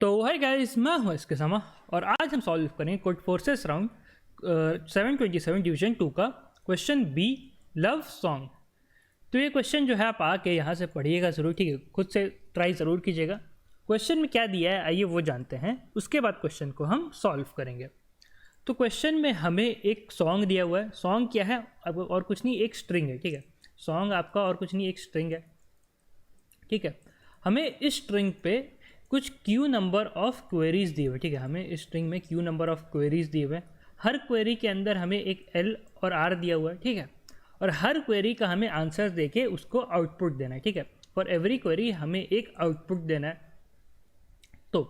तो hi guys, मैं हूं इसके समा और आज हम सॉल्व करेंगे कोड फोर्सेस राउंड 727 डिवीजन 2 का क्वेश्चन बी, लव सॉन्ग। तो ये क्वेश्चन जो है आप आके यहाँ से पढ़िएगा ज़रूर, ठीक है, खुद से ट्राई ज़रूर कीजिएगा। क्वेश्चन में क्या दिया है आइए वो जानते हैं, उसके बाद क्वेश्चन को हम सॉल्व करेंगे। तो क्वेश्चन में हमें एक सॉन्ग दिया हुआ है। सॉन्ग क्या है? अब और कुछ नहीं, एक स्ट्रिंग है, ठीक है। सॉन्ग आपका और कुछ नहीं, एक स्ट्रिंग है, ठीक है। हमें इस स्ट्रिंग पे कुछ क्यू नंबर ऑफ क्वेरीज दिए हुए, ठीक है। हमें इस स्ट्रिंग में क्यू नंबर ऑफ क्वेरीज दिए हुए। हर क्वेरी के अंदर हमें एक एल और आर दिया हुआ है, ठीक है। और हर क्वेरी का हमें आंसर देके उसको आउटपुट देना है, ठीक है। फॉर एवरी क्वेरी हमें एक आउटपुट देना है। तो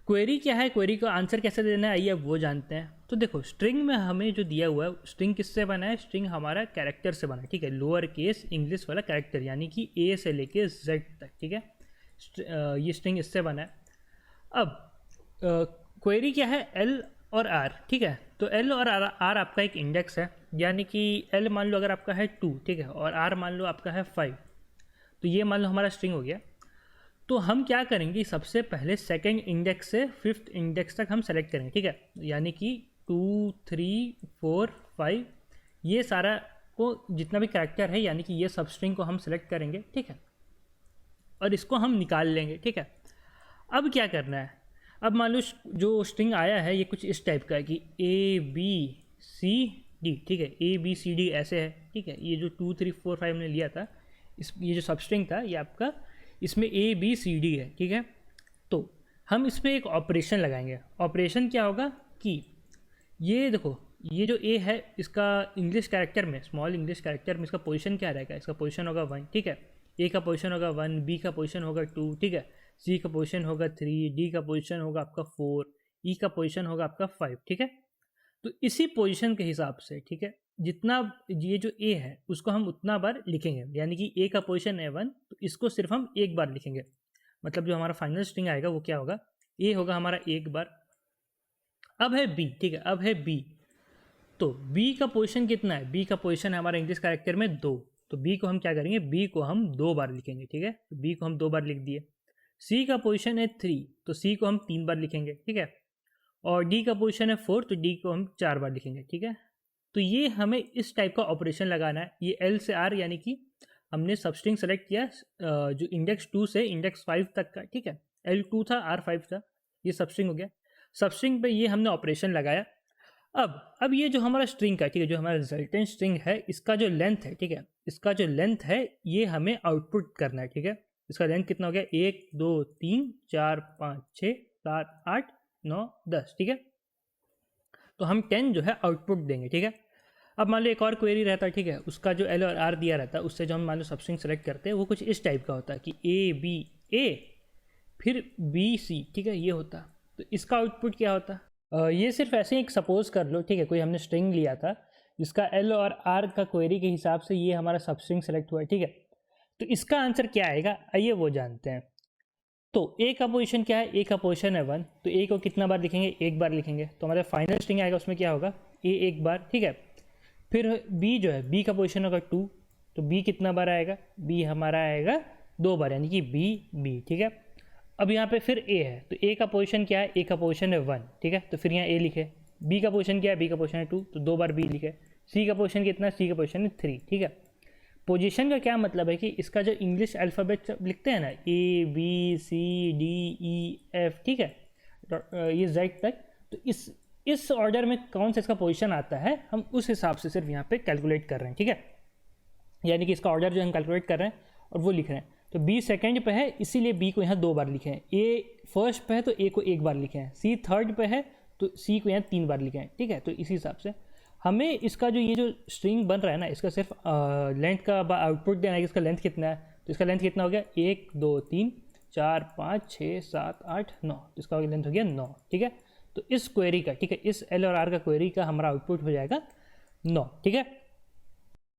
क्वेरी क्या है, क्वेरी का आंसर कैसे देना है आइए अब वो जानते हैं। तो देखो, स्ट्रिंग में हमें जो दिया हुआ है, स्ट्रिंग किससे बना है? स्ट्रिंग हमारा कैरेक्टर से बना है, ठीक है। लोअर केस इंग्लिश वाला कैरेक्टर, यानी कि ए से लेके जेड तक, ठीक है। ये स्ट्रिंग इससे बना है। अब क्वेरी क्या है? एल और आर, ठीक है। तो एल और आर आपका एक इंडेक्स है, यानी कि एल मान लो अगर आपका है 2, ठीक है, और आर मान लो आपका है 5, तो ये मान लो हमारा स्ट्रिंग हो गया। तो हम क्या करेंगे, सबसे पहले सेकेंड इंडेक्स से फिफ्थ इंडेक्स तक हम सेलेक्ट करेंगे, ठीक है। यानी कि 2, 3, 4, 5 ये सारा को जितना भी कैरेक्टर है, यानी कि ये सब स्ट्रिंग को हम सेलेक्ट करेंगे, ठीक है, और इसको हम निकाल लेंगे, ठीक है। अब क्या करना है? अब मान लो जो स्ट्रिंग आया है ये कुछ इस टाइप का है कि ए बी सी डी, ठीक है। ए बी सी डी ऐसे है, ठीक है। ये जो 2, 3, 4, 5 ने लिया था, ये जो सब स्ट्रिंग था ये आपका, इसमें ए बी सी डी है, ठीक है। तो हम इसमें एक ऑपरेशन लगाएंगे। ऑपरेशन क्या होगा कि ये देखो, ये जो ए है इसका इंग्लिश कैरेक्टर में, स्मॉल इंग्लिश कैरेक्टर में इसका पोजीशन क्या रहेगा? इसका पोजीशन होगा 1, ठीक है। ए का पोजीशन होगा 1, बी का पोजीशन होगा 2, ठीक है। सी का पोजीशन होगा 3, डी का पोजीशन होगा आपका 4, ई का पोजीशन होगा आपका 5, ठीक है। तो इसी पोजीशन के हिसाब से, ठीक है, जितना ये जो ए है उसको हम उतना बार लिखेंगे। यानी कि ए का पोजीशन है 1, तो इसको सिर्फ हम एक बार लिखेंगे। मतलब जो हमारा फाइनल स्ट्रिंग आएगा वो क्या होगा? ए होगा हमारा एक बार। अब है बी, ठीक है, अब है बी। तो बी का पोजीशन कितना है? बी का पोजीशन है हमारा इंग्लिश कैरेक्टर में 2, तो बी को हम क्या करेंगे? बी को हम 2 बार लिखेंगे, ठीक है। तो बी को हम 2 बार लिख दिए। सी का पोजीशन है 3, तो सी को हम 3 बार लिखेंगे, ठीक है। और डी का पोजीशन है 4, तो डी को हम 4 बार लिखेंगे, ठीक है। तो ये हमें इस टाइप का ऑपरेशन लगाना है। ये एल से आर, यानी कि हमने सबस्ट्रिंग सेलेक्ट किया जो इंडेक्स 2 से इंडेक्स 5 तक का, ठीक है। L2 था, R5 था, ये सबस्ट्रिंग हो गया। सबस्ट्रिंग पे ये हमने ऑपरेशन लगाया। अब ये जो हमारा स्ट्रिंग का, ठीक है, जो हमारा रिजल्टेंट स्ट्रिंग है, इसका जो लेंथ है, ठीक है, इसका जो लेंथ है ये हमें आउटपुट करना है, ठीक है। इसका लेंथ कितना हो गया? 1, 2, 3, 4, 5, 6, 7, 8, 9, 10, ठीक है। तो हम 10 जो है आउटपुट देंगे, ठीक है। अब मान लो एक और क्वेरी रहता है, ठीक है, उसका जो एल और आर दिया रहता है, उससे जो हम मान लो सबस्ट्रिंग सेलेक्ट करते हैं वो कुछ इस टाइप का होता है कि ए बी ए फिर बी सी, ठीक है, ये होता। तो इसका आउटपुट क्या होता? ये सिर्फ ऐसे ही एक सपोज कर लो, ठीक है, कोई हमने स्ट्रिंग लिया था जिसका एल और आर का क्वेरी के हिसाब से ये हमारा सबस्ट्रिंग सेलेक्ट हुआ है, ठीक है। तो इसका आंसर क्या आएगा आइए वो जानते हैं। तो ए का पोजीशन क्या है? ए का पोजीशन है 1, तो ए को कितना बार लिखेंगे? एक बार लिखेंगे। तो हमारा फाइनल स्ट्रिंग आएगा उसमें क्या होगा? ए एक बार, ठीक है। फिर बी जो है, बी का पोजीशन होगा 2, तो बी कितना बार आएगा? बी हमारा आएगा 2 बार, यानी कि बी बी, ठीक है। अब यहाँ पे फिर ए है, तो ए का पोजीशन क्या है? ए का पोजीशन है 1, ठीक है, तो फिर यहाँ ए लिखे। बी का पोजीशन क्या है? बी का पोजीशन है 2, तो 2 बार बी लिखे। सी का पोजीशन कितना है? सी का पोजीशन है 3, ठीक है। पोजीशन का क्या मतलब है कि इसका जो इंग्लिश अल्फ़ाबेट लिखते हैं ना, A B C D E F, ठीक है, ये जेड तक, तो इस ऑर्डर में कौन सा इसका पोजीशन आता है हम उस हिसाब से सिर्फ यहाँ पे कैलकुलेट कर रहे हैं, ठीक है। यानी कि इसका ऑर्डर जो हम कैलकुलेट कर रहे हैं और वो लिख रहे हैं। तो बी सेकंड पे है, इसीलिए बी को यहाँ 2 बार लिखे हैं। ए फर्स्ट पे है तो ए को 1 बार लिखे हैं। सी थर्ड पे है तो सी को यहाँ 3 बार लिखे हैं, ठीक है। तो इसी हिसाब से हमें इसका जो ये जो स्ट्रिंग बन रहा है ना, इसका सिर्फ लेंथ का आउटपुट देना है कि इसका लेंथ कितना है। तो इसका लेंथ कितना हो गया? 1, 2, 3, 4, 5, 6, 7, 8, 9, तो इसका लेंथ हो गया 9, ठीक है। तो इस क्वेरी का, ठीक है, इस एल और आर का क्वेरी का हमारा आउटपुट हो जाएगा 9, ठीक है।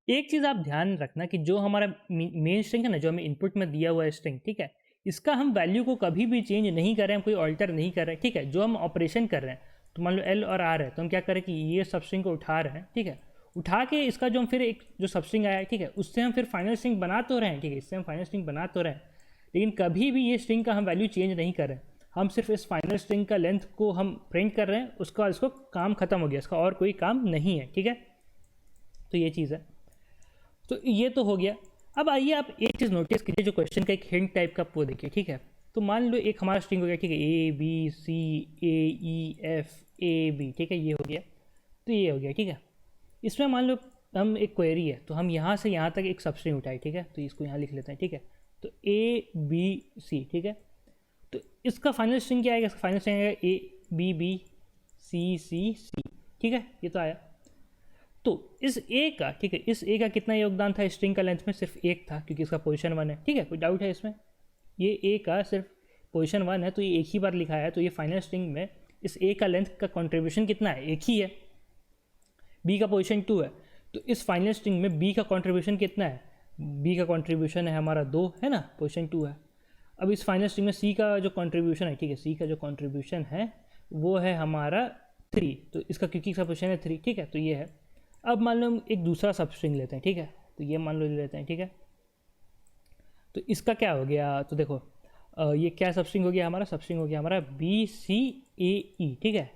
एक चीज़ आप ध्यान रखना कि जो हमारा मेन स्ट्रिंग है ना, जो हमें इनपुट में दिया हुआ है स्ट्रिंग, ठीक है, इसका हम वैल्यू को कभी भी चेंज नहीं कर रहे हैं, कोई ऑल्टर नहीं कर रहे हैं, ठीक है। जो हम ऑपरेशन कर रहे हैं, तो मान लो एल और आर है, तो हम क्या करें कि ये सबस्ट्रिंग को उठा रहे हैं, ठीक है। उठा के इसका जो हम फिर एक जो सबस्ट्रिंग आया है, ठीक है, उससे हम फिर फाइनल स्ट्रिंग बना तो रहे हैं, ठीक है, इससे हम फाइनल स्ट्रिंग बना तो रहे हैं, लेकिन कभी भी ये स्ट्रिंग का हम वैल्यू चेंज नहीं कर रहे हैं। हम सिर्फ इस फाइनल स्ट्रिंग का लेंथ को हम प्रिंट कर रहे हैं, उसका बाद इसको काम ख़त्म हो गया, इसका और कोई काम नहीं है, ठीक है। तो ये चीज़ है, तो ये तो हो गया। अब आइए आप एक चीज़ नोटिस कीजिए, जो क्वेश्चन का एक हिंट टाइप का वो देखिए, ठीक है। तो मान लो एक हमारा स्ट्रिंग हो गया, ठीक है, A B C A E F A B, ठीक है, ये हो गया। तो ये हो गया, ठीक है। इसमें मान लो हम एक क्वेरी है, तो हम यहाँ से यहाँ तक एक सब स्ट्रिंग उठाए, ठीक है। तो इसको यहाँ लिख लेते हैं, ठीक है। तो ए बी सी, ठीक है। तो इसका फाइनल स्ट्रिंग क्या आएगा? इसका फाइनल स्ट्रिंग आएगा ए बी बी सी सी सी, ठीक है, ये तो आया। तो इस ए का, ठीक है, इस ए का कितना योगदान था स्ट्रिंग का लेंथ में? सिर्फ एक था, क्योंकि इसका पोजीशन 1 है, ठीक है। कोई डाउट है इसमें? ये ए का सिर्फ पोजीशन 1 है, तो ये एक ही बार लिखा है, तो ये फाइनल स्ट्रिंग में इस ए का लेंथ का कॉन्ट्रीब्यूशन कितना है? एक ही है। बी का पोजीशन 2 है, तो इस फाइनल स्ट्रिंग में बी का कॉन्ट्रीब्यूशन कितना है? बी का कॉन्ट्रीब्यूशन है हमारा 2, है ना, पोजीशन 2 है। अब इस फाइनल स्ट्रिंग में सी का जो कॉन्ट्रीब्यूशन है, ठीक है, सी का जो कॉन्ट्रीब्यूशन है वो है हमारा 3, तो इसका क्योंकि इसका पोजीशन है 3, ठीक है, तो ये है। अब मान लो हम एक दूसरा सब स्ट्रिंग लेते हैं, ठीक है, तो ये मान लो ले लेते हैं, ठीक है। तो इसका क्या हो गया? तो देखो ये क्या सब स्ट्रिंग हो गया हमारा? सब स्ट्रिंग हो गया हमारा बी सी ए ई, ठीक है,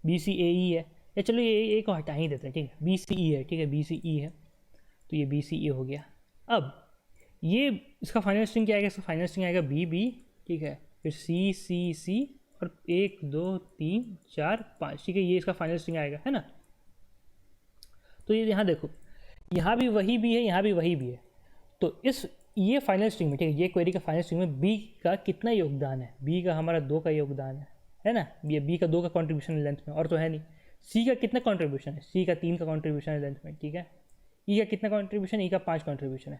बी सी ए ई है, या चलो ये ए को हटा ही देते हैं, ठीक है, बी सी ई है, ठीक है, बी सी ई है, तो ये बी सी ई हो गया। अब ये इसका फाइनल स्ट्रिंग क्या आएगा? इसका फाइनल स्ट्रिंग आएगा बी बी, ठीक है, फिर सी सी सी और 1 2 3 4 5, ठीक है, ये इसका फाइनल स्ट्रिंग आएगा, है ना। तो ये यहाँ देखो, यहाँ भी वही भी है, यहाँ भी वही भी है। तो इस ये फाइनल स्ट्रिंग में, ठीक है, ये क्वेरी का फाइनल स्ट्रिंग में बी का कितना योगदान है? बी का हमारा 2 का योगदान है ना। ये बी का 2 का कॉन्ट्रीब्यूशन है लेंथ में, और तो है नहीं। सी का कितना कॉन्ट्रीब्यूशन है? सी का 3 का कॉन्ट्रीब्यूशन है लेंथ में, ठीक है। ई का कितना कॉन्ट्रीब्यूशन? ई का 5 कॉन्ट्रीब्यूशन है।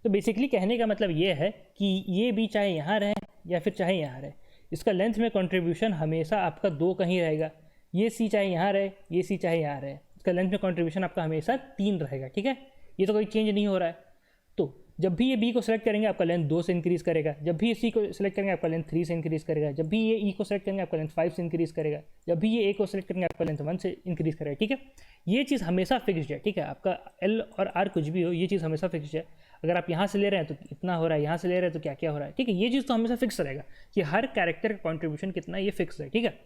तो बेसिकली कहने का मतलब ये है कि ये बी चाहे यहाँ रहे या फिर चाहे यहाँ रहे, इसका लेंथ में कॉन्ट्रीब्यूशन हमेशा आपका 2 का ही रहेगा। ये सी चाहे यहाँ रहे, ये सी चाहे यहाँ रहे, इसका लेंथ में कॉन्ट्रीब्यूशन आपका हमेशा 3 रहेगा, ठीक है। ये तो कोई चेंज नहीं हो रहा है। तो जब भी ये बी को सेलेक्ट करेंगे आपका लेंथ 2 से इंक्रीज करेगा, जब भी ये सी को सेलेक्ट करेंगे आपका लेंथ 3 से इंक्रीज करेगा, जब भी ये ई को सेलेक्ट करेंगे आपका लेंथ 5 से इंक्रीज करेगा, जब भी ये ए को सेलेक्ट करेंगे आपका लेंथ 1 से इंक्रीज करेगा, ठीक है। ये चीज़ हमेशा फिक्स्ड है, ठीक है। आपका एल और आर कुछ भी हो, ये चीज़ हमेशा फिक्स्ड है। अगर आप यहाँ से ले रहे हैं तो इतना हो रहा है, यहाँ से ले रहे हैं तो क्या क्या हो रहा है, ठीक है। ये चीज़ तो हमेशा फिक्स रहेगा कि हर कैरेक्टर का कॉन्ट्रीब्यूशन कितना, ये फिक्स है, ठीक है।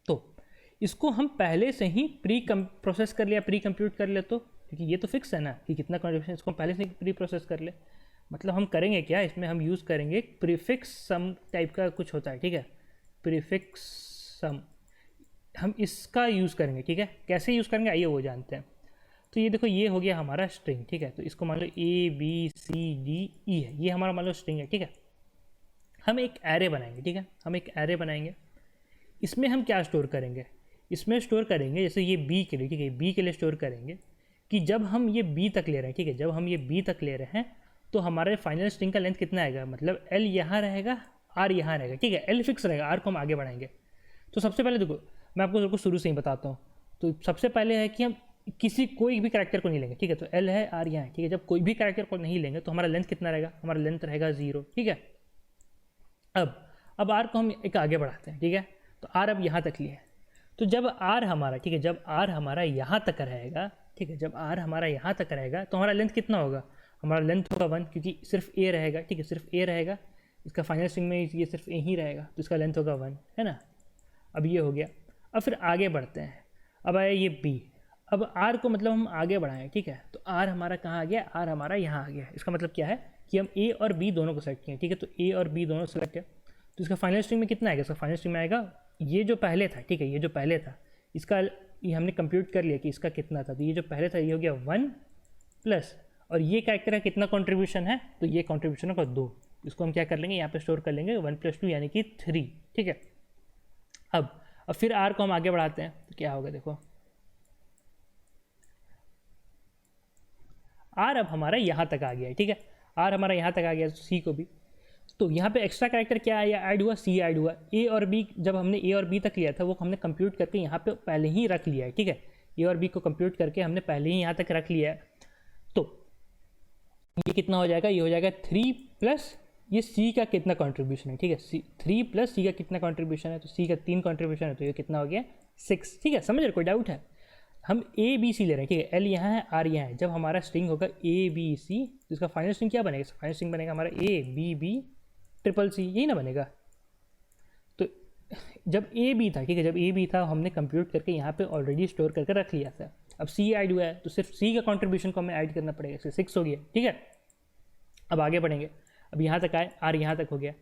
तो इसको हम पहले से ही प्रोसेस कर लिया, प्री कंप्यूट कर ले, तो क्योंकि ये तो फिक्स है ना कि कितना कॉन्ट्रीब्यूशन, इसको हम पहले से ही प्री प्रोसेस कर ले। मतलब हम करेंगे क्या, इसमें हम यूज़ करेंगे प्रीफिक्स सम टाइप का कुछ होता है, ठीक है, प्रीफिक्स सम, हम इसका यूज़ करेंगे, ठीक है। कैसे यूज़ करेंगे आइए वो जानते हैं। तो ये देखो, ये हो गया हमारा स्ट्रिंग, ठीक है। तो इसको मान लो ए बी सी डी ई है, ये हमारा मान लो स्ट्रिंग है, ठीक है। हम एक एरे बनाएंगे, ठीक है, हम एक एरे बनाएंगे। इसमें हम क्या स्टोर करेंगे? इसमें स्टोर करेंगे जैसे ये बी के लिए, ठीक है, बी के लिए स्टोर करेंगे कि जब हम ये बी तक ले रहे हैं, ठीक है, जब हम ये बी तक ले रहे हैं तो हमारे फाइनल स्ट्रिंग का लेंथ कितना आएगा? मतलब एल यहाँ रहेगा, आर यहाँ रहेगा, ठीक है। एल फिक्स रहेगा, आर को हम आगे बढ़ाएंगे। तो सबसे पहले देखो, मैं आपको शुरू से ही बताता हूँ। तो सबसे पहले है कि हम कोई भी कैरेक्टर को नहीं लेंगे, ठीक है। तो एल है, आर यहाँ है, ठीक है। जब कोई भी कैरेक्टर को नहीं लेंगे तो हमारा लेंथ कितना रहेगा? हमारा लेंथ रहेगा 0, ठीक है। अब आर को हम एक आगे बढ़ाते हैं, ठीक है। तो आर अब यहाँ तक लिए, तो जब आर हमारा, ठीक है, जब आर हमारा यहाँ तक रहेगा, ठीक है, जब आर हमारा यहाँ तक रहेगा तो हमारा लेंथ कितना होगा? हमारा लेंथ होगा 1, क्योंकि सिर्फ ए रहेगा, ठीक है, सिर्फ ए रहेगा। इसका फाइनल स्ट्रिंग में ये सिर्फ ए ही रहेगा, तो इसका लेंथ होगा 1, है ना। अब ये हो गया। अब फिर आगे बढ़ते हैं। अब आया ये बी। अब आर को मतलब हम आगे बढ़ाएं, ठीक है। तो आर हमारा कहाँ आ गया? आर हमारा यहाँ आ गया। इसका मतलब क्या है कि हम ए और बी दोनों को सेलेक्ट किए, ठीक है। तो ए और बी दोनों सेलेक्ट है, तो इसका फाइनल स्ट्रिंग में कितना आएगा? इसका फाइनल स्ट्रिंग में आएगा ये जो पहले था, ठीक है, ये जो पहले था इसका, ये हमने कंप्यूट कर लिया कि इसका कितना था। तो ये जो पहले था ये हो गया 1 प्लस, और ये कैरेक्टर का कितना कॉन्ट्रीब्यूशन है? तो ये कॉन्ट्रीब्यूशन होगा 2। इसको हम क्या कर लेंगे? यहाँ पे स्टोर कर लेंगे 1 + 2 यानी कि 3, ठीक है। अब फिर आर को हम आगे बढ़ाते हैं तो क्या होगा? देखो, आर अब हमारा यहाँ तक आ गया है, ठीक है। आर हमारा यहाँ तक आ गया, सी को भी। तो यहाँ पे एक्स्ट्रा कैरेक्टर क्या आया? ऐड हुआ, सी ऐड हुआ। ए और बी, जब हमने ए और बी तक लिया था वो हमने कंप्यूट करके यहाँ पे पहले ही रख लिया है, ठीक है। ए और बी को कंप्यूट करके हमने पहले ही यहाँ तक रख लिया है। तो ये कितना हो जाएगा? ये हो जाएगा 3 प्लस ये सी का कितना कॉन्ट्रीब्यूशन है, ठीक है। 3 प्लस सी का कितना कॉन्ट्रीब्यूशन है? तो सी का 3 कॉन्ट्रीब्यूशन है, तो ये कितना हो गया? 6, ठीक है। समझ रहे? कोई डाउट है? हम ए बी सी ले रहे हैं, ठीक है। एल यहाँ है, आर यहाँ है। जब हमारा स्ट्रिंग होगा ए बी सी, तो इसका फाइनल स्ट्रिंग क्या बनेगा? फाइनल स्ट्रिंग बनेगा हमारा A B B triple C, यही ना बनेगा। तो जब ए बी था, ठीक है, जब ए बी था हमने कंप्यूट करके यहाँ पे ऑलरेडी स्टोर करके रख लिया था। अब सी ऐड हुआ है तो सिर्फ सी का कॉन्ट्रीब्यूशन को हमें ऐड करना पड़ेगा, इससे 6 हो गया, ठीक है। अब आगे बढ़ेंगे, अब यहाँ तक आए, आर यहाँ तक हो गया।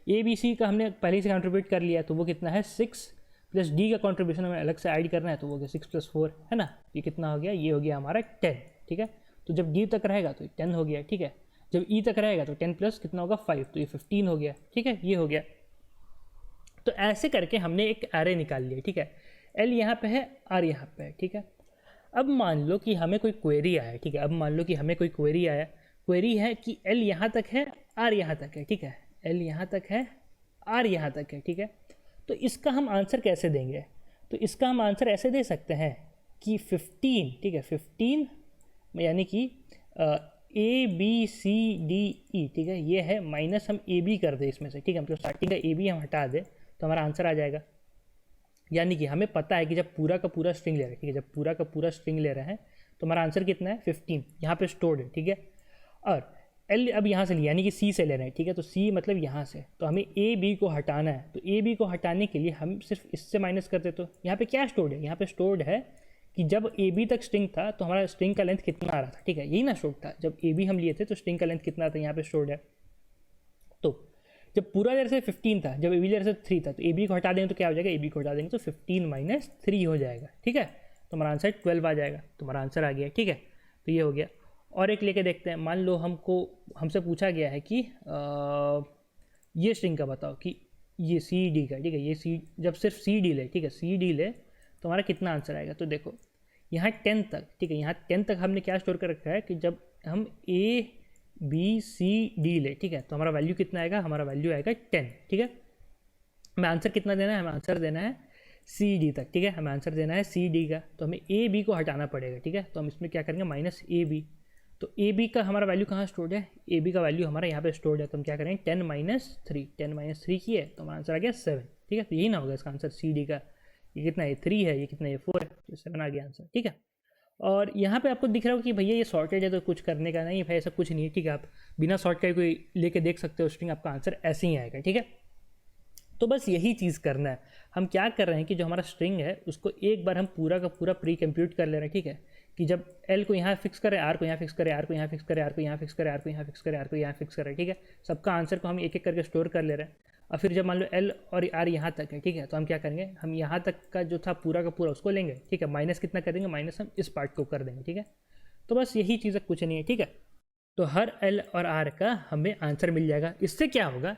ए बी सी का हमने पहले से कंट्रीब्यूट कर लिया, तो वो कितना है 6, प्लस डी का कॉन्ट्रीब्यूशन हमें अलग से ऐड करना है, तो वो हो गया 6 + 4, है ना। ये कितना हो गया, ये हो गया हमारा 10, ठीक है। तो जब डी तक रहेगा तो 10 हो गया, ठीक है। जब ई तक रहेगा तो 10 प्लस कितना होगा 5, तो ये 15 हो गया, ठीक है, ये हो गया। तो ऐसे करके हमने एक एरे निकाल लिया, ठीक है। एल यहाँ पे है, आर यहाँ पे है, ठीक है। अब मान लो कि हमें कोई क्वेरी आया, ठीक है। अब मान लो कि हमें कोई क्वेरी आया, क्वेरी है कि एल यहाँ तक है, आर यहाँ तक है, ठीक है। एल यहाँ तक है, आर यहाँ तक है, ठीक है। तो इसका हम आंसर कैसे देंगे? तो इसका हम आंसर ऐसे दे सकते हैं कि 15, ठीक है, 15 यानी कि ए बी सी डी ई, ठीक है, ये है, माइनस हम ए बी कर दे इसमें से, ठीक है। मतलब स्टार्टिंग का ए बी हम हटा दें तो हमारा आंसर आ जाएगा। यानी कि हमें पता है कि जब पूरा का पूरा स्ट्रिंग ले रहे हैं, ठीक है, जब पूरा का पूरा स्ट्रिंग ले रहे हैं तो हमारा आंसर कितना है 15, यहाँ पे स्टोर्ड है, ठीक है। और एल अब यहाँ से लिया, यानी कि सी से ले रहे हैं, ठीक है। तो सी मतलब यहाँ से, तो हमें ए बी को हटाना है। तो ए बी को हटाने के लिए हम सिर्फ इससे माइनस करते, तो यहाँ पे क्या स्टोर्ड है, यहाँ पे स्टोर्ड है कि जब ए बी तक स्ट्रिंग था तो हमारा स्ट्रिंग का लेंथ कितना आ रहा था, ठीक है, यही ना स्टोर्ड था। जब ए बी हम लिए थे तो स्ट्रिंग का लेंथ कितना था, यहाँ पे स्टोर्ड है। तो जब पूरा देर से 15 था, जब ए बी देर से 3 था, तो ए बी को हटा देंगे तो क्या हो जाएगा, ए बी को हटा देंगे तो 15 - 3 हो जाएगा, ठीक है। तो हमारा आंसर 12 आ जाएगा, तो हमारा आंसर आ गया, ठीक है। तो ये हो गया। और एक लेके देखते हैं। मान लो हमसे पूछा गया है कि ये स्ट्रिंग का बताओ कि ये सी डी का, ठीक है, ये सी, जब सिर्फ सी डी ले, ठीक है, सी डी ले तो हमारा कितना आंसर आएगा। तो देखो यहाँ 10 तक, ठीक है, यहाँ 10 तक हमने क्या स्टोर कर रखा है कि जब हम ए बी सी डी ले, ठीक है, तो हमारा वैल्यू कितना आएगा, हमारा वैल्यू आएगा 10, ठीक है। हमें आंसर कितना देना है, हमें आंसर देना है सी डी तक, ठीक है, हमें आंसर देना है सी डी का। तो हमें ए बी को हटाना पड़ेगा, ठीक है। तो हम इसमें क्या करेंगे, माइनस ए बी। तो ए बी का हमारा वैल्यू कहाँ स्टोर्ड है, ए बी का वैल्यू हमारा यहाँ पे स्टोर्ड है। तो हम क्या करेंगे 10 - 3, 10 - 3 की है, तो हमारा आंसर आ गया 7, ठीक है। तो यही ना होगा इसका आंसर सी डी का। ये कितना है, 3 है, ये कितना है, 4 है, तो 7 आ गया आंसर, ठीक है। और यहाँ पे आपको दिख रहा हो कि भैया ये सॉर्टेड है तो कुछ करने का नहीं भाई, ऐसा कुछ नहीं है, ठीक है। आप बिना सॉर्ट का कोई लेके देख सकते हो स्ट्रिंग, आपका आंसर ऐसे ही आएगा, ठीक है। तो बस यही चीज़ करना है। हम क्या कर रहे हैं कि जो हमारा स्ट्रिंग है उसको एक बार हम पूरा का पूरा प्री कंप्यूट कर ले रहे हैं, ठीक है। कि जब एल को यहाँ फिक्स करें, आर को यहाँ फिक्स करें, आर को यहाँ फिक्स करें, आर को यहाँ फिक्स करें, आर को यहाँ फिक्स करें, आर को यहाँ फिक्स करें, ठीक है। सबका आंसर को हम एक एक करके स्टोर कर ले रहे हैं। और फिर जब मान लो एल और आर यहाँ तक है, ठीक है, तो हम क्या करेंगे, हम यहाँ तक का जो था पूरा का पूरा उसको लेंगे, ठीक है। माइनस कितना करेंगे, माइनस हम इस पार्ट को कर देंगे, ठीक है। तो बस यही चीज़ है, कुछ नहीं है, ठीक है। तो हर एल और आर का हमें आंसर मिल जाएगा। इससे क्या होगा,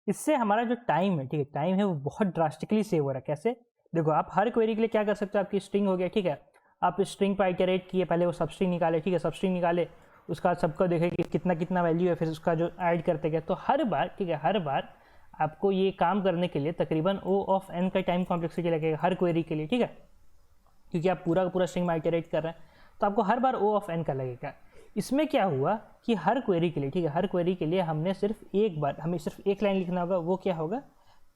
इससे हमारा जो टाइम है, ठीक है, टाइम है वो बहुत ड्रास्टिकली सेव हो रहा है। कैसे, देखो आप हर क्वेरी के लिए क्या कर सकते हो, आपकी स्ट्रिंग हो गया, ठीक है, आप स्ट्रिंग पर आइटरेट किए, पहले वो सब स्ट्रिंग निकाले, ठीक है, सब स्ट्रिंग निकाले, उसका बाद सबको देखे कि कितना कितना वैल्यू है, फिर उसका जो ऐड करते गए। तो हर बार, ठीक है, हर बार आपको ये काम करने के लिए तकरीबन O(n) का टाइम कॉम्प्लेक्सिटी लगेगा हर क्वेरी के लिए, ठीक है, क्योंकि आप पूरा का पूरा स्ट्रिंग में आइटरेट कर रहे हैं, तो आपको हर बार O(n) का लगेगा। इसमें क्या हुआ कि हर क्वेरी के लिए, ठीक है, हर क्वेरी के लिए हमने सिर्फ एक बार, हमें सिर्फ एक लाइन लिखना होगा। वो क्या होगा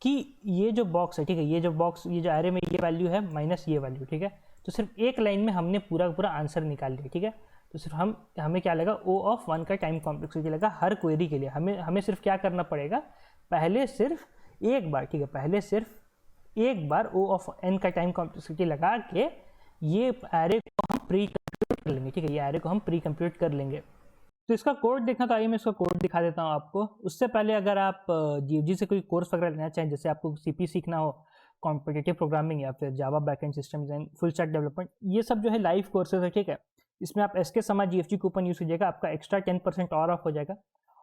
कि ये जो बॉक्स है, ठीक है, ये जो बॉक्स, ये जो एरे में ये वैल्यू है माइनस ये वैल्यू, ठीक है। तो सिर्फ एक लाइन में हमने पूरा का पूरा आंसर निकाल लिया, ठीक है। तो सिर्फ हमें क्या लगा, O(1) का टाइम कॉम्प्लेक्सिटी लगा हर क्वेरी के लिए। हमें सिर्फ क्या करना पड़ेगा, पहले सिर्फ एक बार, ठीक है, पहले सिर्फ एक बार O(n) का टाइम कॉम्प्लेक्सिटी लगा के ये एरे को हम प्री कंप्यूट कर लेंगे, ठीक है, ये एरे को हम प्री कंप्यूट कर लेंगे। तो इसका कोड देखना, तो आइए मैं इसका कोड दिखा देता हूँ आपको। उससे पहले अगर आप GFG से कोई कोर्स वगैरह लेना चाहें, जैसे आपको CP सीखना हो, कॉम्पिटिटिव प्रोग्रामिंग या फिर Java backend system design, full stack development, ये सब जो है लाइव कोर्सेज है, ठीक है। इसमें आप SK Sama GFG coupon use कीजिएगा, आपका एक्स्ट्रा 10% और ऑफ हो जाएगा।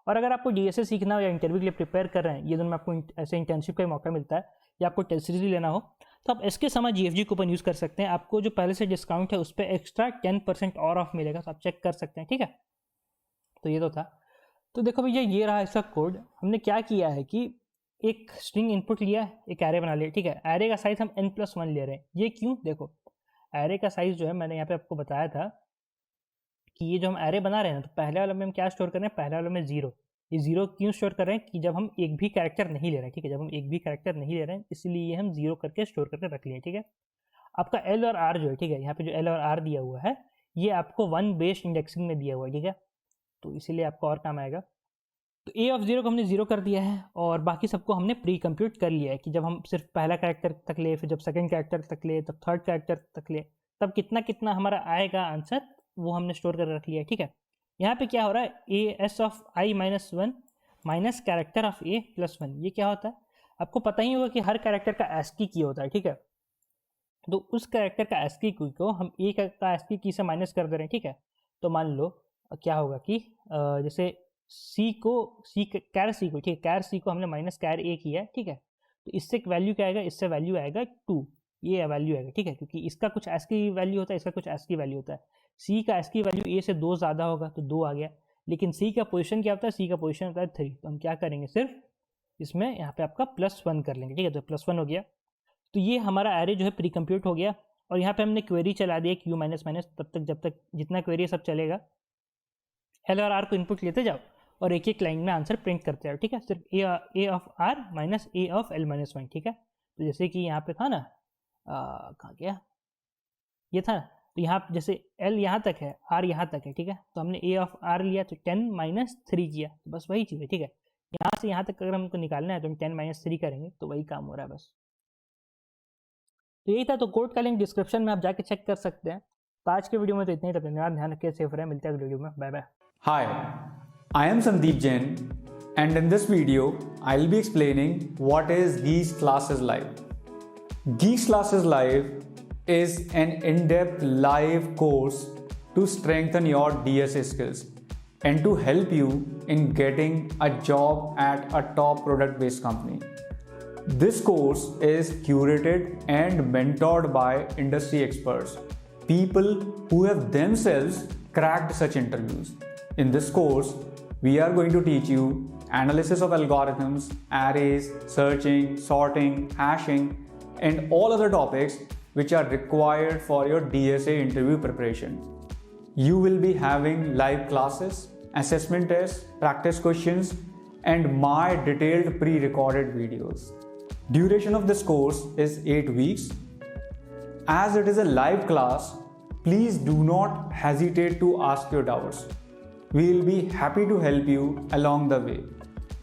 और अगर आपको DSA सीखना हो या इंटरव्यू के लिए प्रिपेयर कर रहे हैं, ये दोनों में आपको ऐसे इंटर्नशिप का मौका मिलता है, या आपको टेस्ट सीरीज लेना हो, तो आप SK Sama GFG coupon use कर सकते हैं। आपको जो पहले से डिस्काउंट है उस पर एक्स्ट्रा 10% और ऑफ मिलेगा, तो आप चेक कर सकते हैं, ठीक है। तो ये तो था। तो देखो भैया, ये रहा इसका कोड। हमने क्या किया है कि एक स्ट्रिंग इनपुट लिया, एक एरे बना लिया, ठीक है। एरे का साइज हम n+1 ले रहे हैं। ये क्यों, देखो एरे का साइज जो है, मैंने यहाँ पे आपको बताया था कि ये जो हम एरे बना रहे हैं, तो पहले वाले में हम क्या स्टोर कर रहे हैं, पहले वाले में 0। ये 0 क्यों स्टोर कर रहे हैं कि जब हम एक भी कैरेक्टर नहीं ले रहे हैं, ठीक है, जब हम एक भी कैरेक्टर नहीं ले रहे हैं, इसलिए हम 0 करके स्टोर करके रख लिए, ठीक है। आपका L और R जो है, ठीक है, यहाँ पे जो L और R दिया हुआ है, ये आपको 1 बेस्ड इंडेक्सिंग में दिया हुआ है, ठीक है। तो इसीलिए आपको और काम आएगा। तो ए ऑफ 0 को हमने 0 कर दिया है और बाकी सबको हमने प्री कंप्यूट कर लिया है कि जब हम सिर्फ पहला कैरेक्टर तक ले, फिर जब सेकंड कैरेक्टर तक ले, तब थर्ड कैरेक्टर तक ले, तब कितना कितना हमारा आएगा आंसर, वो हमने स्टोर कर रख लिया है। ठीक है, यहाँ पे क्या हो रहा है, A S of I minus 1 minus character of A plus 1, ये क्या होता है, आपको पता ही होगा कि हर कैरेक्टर का एस्की की होता है। ठीक है, तो उस कैरेक्टर का एस्की की को हम ए का एस्की की से माइनस कर दे रहे हैं। ठीक है, तो मान लो क्या होगा कि जैसे सी कैर सी को, ठीक है, कैर सी को हमने माइनस कैर ए किया है। ठीक है, तो इससे वैल्यू क्या आएगा, इससे वैल्यू आएगा 2, ये वैल्यू आएगा। ठीक है, क्योंकि इसका कुछ एस्की वैल्यू होता है, इसका कुछ एस्की वैल्यू होता है। सी का एस्की वैल्यू ए से 2 ज़्यादा होगा तो 2 आ गया, लेकिन सी का पोजीशन क्या होता है, सी का पोजीशन होता है 3, तो हम क्या करेंगे, सिर्फ इसमें यहाँ पे आपका +1 कर लेंगे। ठीक है, तो +1 हो गया। तो ये हमारा एरे जो है प्री कंप्यूट हो गया और यहाँ पे हमने क्वेरी चला दिया क्यू माइनस माइनस, तब तक जब तक जितना क्वेरी सब चलेगा, एल और आर को इनपुट लेते जाओ और एक एक लाइन में आंसर प्रिंट करते जाओ। ठीक है, सिर्फ a of r minus a of l minus 1। ठीक है, तो जैसे कि यहाँ पे था ना, कहाँ गया, ये था, तो यहाँ जैसे एल यहाँ तक है, आर यहाँ तक है। ठीक है, तो हमने ए ऑफ आर लिया तो 10 माइनस 3 किया, तो बस वही चीज़ है। ठीक है, यहाँ से यहाँ तक अगर हमको निकालना है तो हम 10 माइनस 3 करेंगे, तो वही काम हो रहा है बस। तो यही था, तो कोड का लिंक डिस्क्रिप्शन में आप जाके चेक कर सकते हैं। तो आज के वीडियो में तो इतना ही, तब धन्यवाद, ध्यान रखिए, सेफ रहे, मिलते हैं अगले वीडियो में, bye bye. Hi, I am Sandeep Jain, and in this video, I'll be explaining what is Geeks Classes Live. Geeks Classes Live is an in-depth live course to strengthen your DSA skills and to help you in getting a job at a top product-based company. This course is curated and mentored by industry experts, people who have themselves cracked such interviews. In this course, we are going to teach you analysis of algorithms, arrays, searching, sorting, hashing, and all other topics which are required for your DSA interview preparation. You will be having live classes, assessment tests, practice questions, and my detailed pre-recorded videos. Duration of this course is 8 weeks. As it is a live class, please do not hesitate to ask your doubts. We will be happy to help you along the way.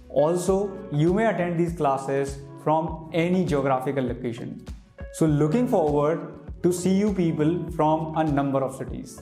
Also, you may attend these classes from any geographical location. So looking forward to see you people from a number of cities.